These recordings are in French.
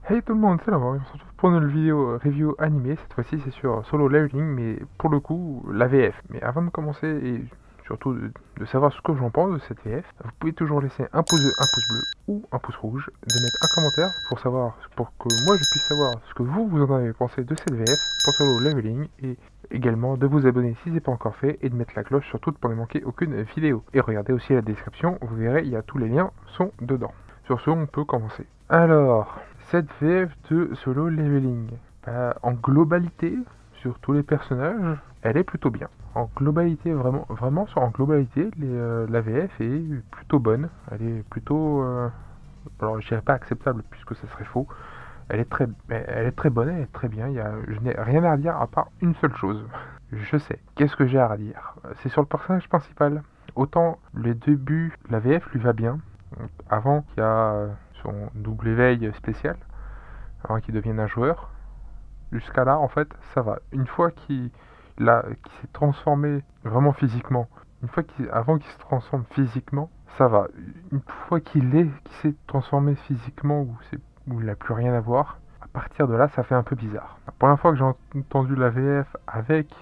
Hey tout le monde, c'est Laurent, on se retrouve pour une nouvelle vidéo review animée. Cette fois-ci c'est sur Solo Leveling, mais pour le coup la VF. Mais avant de commencer et surtout de savoir ce que j'en pense de cette VF, vous pouvez toujours laisser un pouce bleu ou un pouce rouge, de mettre un commentaire pour savoir, pour que moi je puisse savoir ce que vous en avez pensé de cette VF pour Solo Leveling, et également de vous abonner si ce n'est pas encore fait et de mettre la cloche surtout pour ne manquer aucune vidéo. Et regardez aussi la description, vous verrez, il y a tous les liens sont dedans. Sur ce, on peut commencer. Alors, cette VF de Solo Leveling, en globalité, sur tous les personnages, elle est plutôt bien. En globalité, en globalité, la VF est plutôt bonne. Elle est plutôt, alors je dirais pas acceptable puisque ça serait faux. Elle est très bonne, elle est très bien. Je n'ai rien à redire à part une seule chose. Je sais. Qu'est-ce que j'ai à redire? C'est sur le personnage principal. Autant le début, la VF lui va bien. Avant qu'il y a son double éveil spécial, avant qu'il devienne un joueur, jusqu'à là, en fait, ça va. Une fois qu'il s'est transformé vraiment physiquement, avant qu'il se transforme physiquement, ça va. Une fois qu'il s'est transformé physiquement, où il n'a plus rien à voir, à partir de là, ça fait un peu bizarre. La première fois que j'ai entendu la VF avec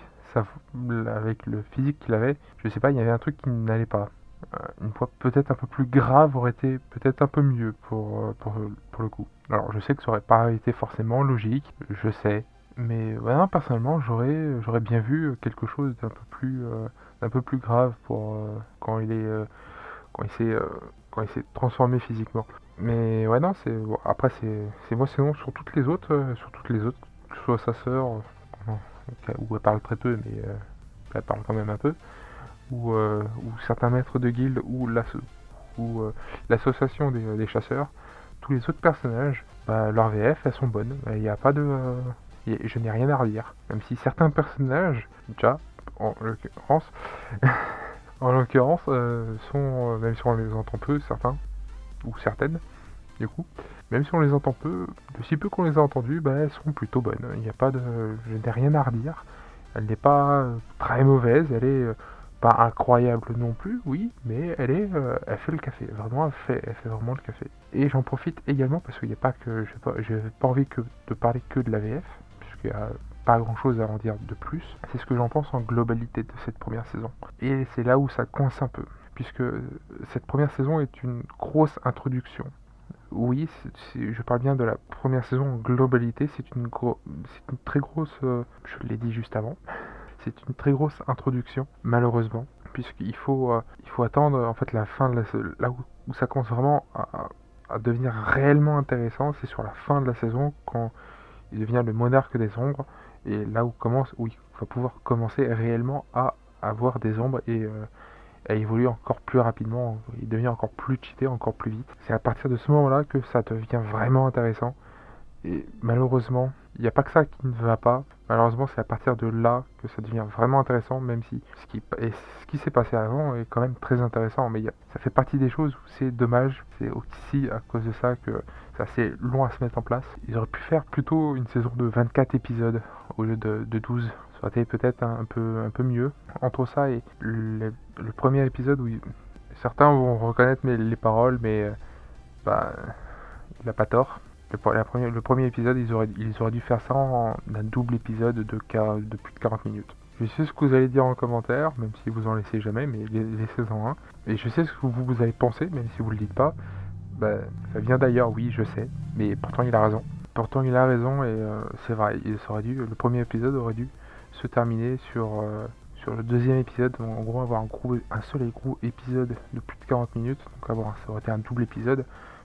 le physique qu'il avait, je sais pas, il y avait un truc qui n'allait pas. Une fois peut-être un peu plus grave aurait été peut-être un peu mieux pour le coup. Alors je sais que ça aurait pas été forcément logique, je sais, mais vraiment personnellement j'aurais bien vu quelque chose d'un peu plus grave pour quand il s'est quand il s'est transformé physiquement. Mais ouais non c'est bon, après c'est moi sinon sur toutes les autres, que ce soit sa sœur, où elle parle très peu mais elle parle quand même un peu ou certains maîtres de guilde ou l'association des chasseurs, tous les autres personnages, leurs VF elles sont bonnes. Il n'y a pas de. Je n'ai rien à redire. Même si certains personnages, déjà, en l'occurrence, sont, même si on les entend peu, certains, ou certaines, du coup, même si on les entend peu, de si peu qu'on les a entendus, elles sont plutôt bonnes. Il n'y a pas de. Je n'ai rien à redire. Elle n'est pas très mauvaise, elle est pas incroyable non plus, oui, mais elle fait le café. Vraiment, elle fait vraiment le café. Et j'en profite également parce qu'il n'y a pas que, j'ai pas envie de parler que de la VF, puisqu'il n'y a pas grand chose à en dire de plus. C'est ce que j'en pense en globalité de cette première saison. Et c'est là où ça coince un peu, puisque cette première saison est une grosse introduction. Oui, je parle bien de la première saison en globalité, c'est une très grosse, je l'ai dit juste avant, c'est une très grosse introduction, malheureusement, il faut attendre en fait la fin de là où ça commence vraiment à devenir réellement intéressant, c'est sur la fin de la saison quand il devient le monarque des ombres et là où il va pouvoir commencer réellement à avoir des ombres et elle évolue encore plus rapidement, il devient encore plus cheaté, encore plus vite. C'est à partir de ce moment-là que ça devient vraiment intéressant. Et malheureusement, il n'y a pas que ça qui ne va pas. Malheureusement, c'est à partir de là que ça devient vraiment intéressant, même si ce qui s'est passé avant est quand même très intéressant. Mais ça fait partie des choses où c'est dommage. C'est aussi à cause de ça que c'est assez long à se mettre en place. Ils auraient pu faire plutôt une saison de 24 épisodes au lieu de 12. Ça aurait été peut-être un peu mieux. Entre ça et le premier épisode où certains vont reconnaître les paroles, mais bah, il n'a pas tort. Le premier épisode, ils auraient dû faire ça en un double épisode de plus de 40 minutes. Je sais ce que vous allez dire en commentaire, même si vous en laissez jamais, mais laissez-en un. Et je sais ce que vous avez pensé, même si vous le dites pas. Ça vient d'ailleurs, oui, je sais, mais pourtant il a raison. Pourtant il a raison et c'est vrai, le premier épisode aurait dû se terminer sur le deuxième épisode, donc en gros avoir un seul et gros épisode de plus de 40 minutes, donc ça aurait été un double épisode,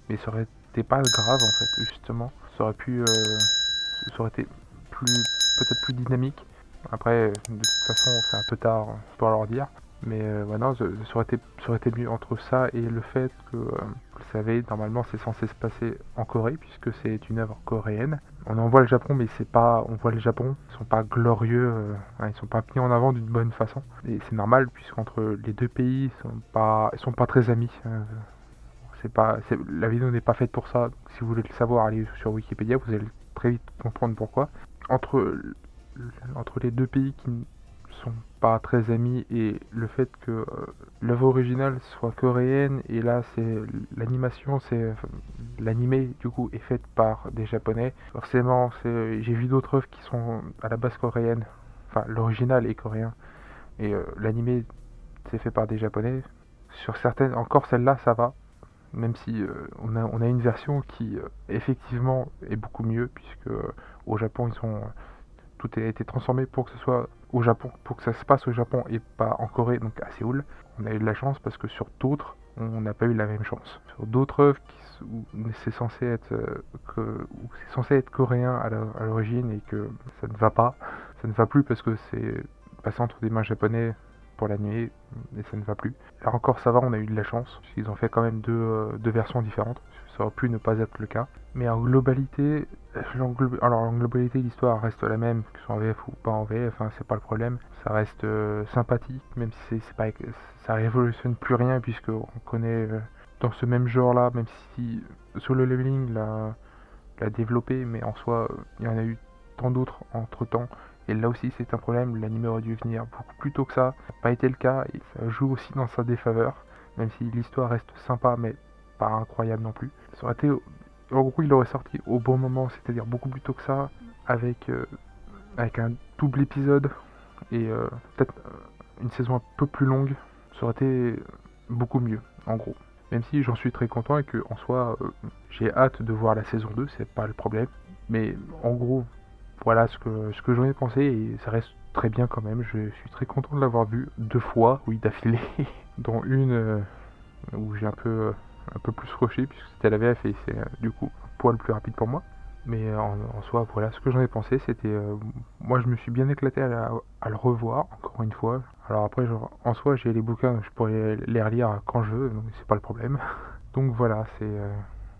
mais ça aurait été pas grave en fait, justement, ça aurait été peut-être plus dynamique. Après, de toute façon, c'est un peu tard pour leur dire, mais non, ça aurait été mieux entre ça et le fait que, vous le savez, normalement c'est censé se passer en Corée, puisque c'est une œuvre coréenne. On en voit le Japon, mais on voit le Japon, ils sont pas glorieux, ils sont pas mis en avant d'une bonne façon. Et c'est normal, puisqu'entre les deux pays, ils sont pas très amis. La vidéo n'est pas faite pour ça. Si vous voulez le savoir, allez sur Wikipédia, vous allez très vite comprendre pourquoi. Entre, entre les deux pays qui sont pas très amis, et le fait que l'œuvre originale soit coréenne et là c'est l'animation, c'est l'animé du coup est faite par des japonais, forcément j'ai vu d'autres œuvres qui sont à la base coréennes, enfin l'original est coréen et l'animé c'est fait par des japonais. Sur certaines, encore celle-là ça va, même si on a une version qui effectivement est beaucoup mieux, puisque au Japon tout a été transformé pour que ce soit au Japon, pour que ça se passe au Japon et pas en Corée, donc à Séoul. On a eu de la chance parce que sur d'autres, on n'a pas eu la même chance. Sur d'autres œuvres où c'est censé être où c'est censé être coréen à l'origine et que ça ne va pas, ça ne va plus parce que c'est passé entre des mains japonais pour l'annuler et ça ne va plus. Là encore ça va, on a eu de la chance, puisqu'ils ont fait quand même deux versions différentes. Ça aurait pu ne pas être le cas. Mais en globalité, alors en globalité l'histoire reste la même, que ce soit en VF ou pas en VF, hein, c'est pas le problème. Ça reste sympathique, même si c'est pas, ça révolutionne plus rien, puisque on connaît dans ce même genre là, même si Solo Leveling l'a développé, mais en soi il y en a eu tant d'autres entre temps. Et là aussi c'est un problème, l'anime aurait dû venir beaucoup plus tôt que ça n'a pas été le cas, et ça joue aussi dans sa défaveur, même si l'histoire reste sympa mais pas incroyable non plus. Ça aurait été, en gros il aurait sorti au bon moment, c'est-à-dire beaucoup plus tôt que ça, avec un double épisode et peut-être une saison un peu plus longue, ça aurait été beaucoup mieux en gros. Même si j'en suis très content et que en soi j'ai hâte de voir la saison 2, c'est pas le problème. Mais en gros, voilà ce que j'en ai pensé, et ça reste très bien quand même. Je suis très content de l'avoir vu 2 fois, oui, d'affilée, dont une où j'ai un peu plus rushé puisque c'était la VF et c'est du coup un poil plus rapide pour moi. Mais en soi, voilà ce que j'en ai pensé. C'était, moi je me suis bien éclaté à le revoir encore une fois. Alors après, genre, en soi j'ai les bouquins, je pourrais les relire quand je veux, donc c'est pas le problème. Donc voilà, c'est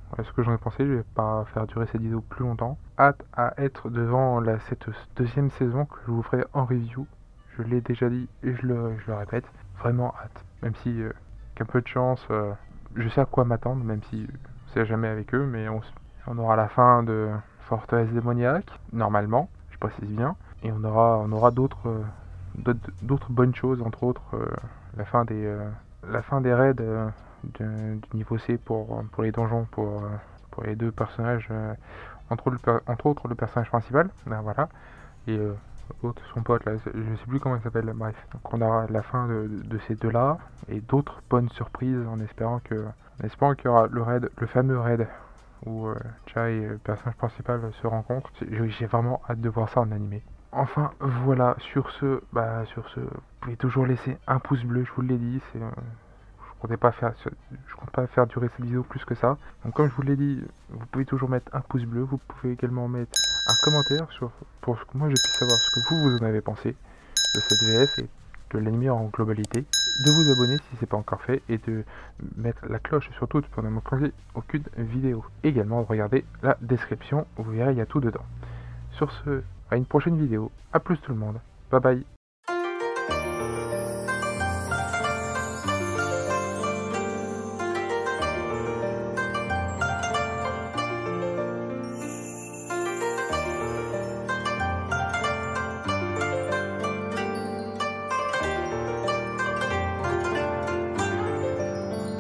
voilà ce que j'en ai pensé. Je vais pas faire durer cette vidéo plus longtemps. Hâte à être devant cette deuxième saison que je vous ferai en review. Je l'ai déjà dit et je le répète. Vraiment hâte. Même si, qu'un peu de chance, je sais à quoi m'attendre, même si on sait jamais avec eux, mais on aura la fin de Forteresse démoniaque, normalement, je précise bien. Et on aura d'autres bonnes choses, entre autres la fin des raids du niveau C pour les donjons, pour les deux personnages, entre autres le personnage principal, ben voilà, et l'autre, son pote, là, je sais plus comment il s'appelle, bref. Donc on aura la fin de ces deux-là, et d'autres bonnes surprises en espérant qu'il y aura le fameux raid, où Chai et le personnage principal se rencontrent. J'ai vraiment hâte de voir ça en animé. Enfin voilà, sur ce, vous pouvez toujours laisser un pouce bleu, je vous l'ai dit, je compte pas faire durer cette vidéo plus que ça. Donc comme je vous l'ai dit, vous pouvez toujours mettre un pouce bleu, vous pouvez également mettre un commentaire pour que moi je puisse savoir ce que vous en avez pensé de cette VF et de l'anime en globalité, de vous abonner si c'est pas encore fait et de mettre la cloche surtout pour ne manquer aucune vidéo. Également de regarder la description, vous verrez il y a tout dedans. Sur ce, à une prochaine vidéo, à plus tout le monde, bye bye.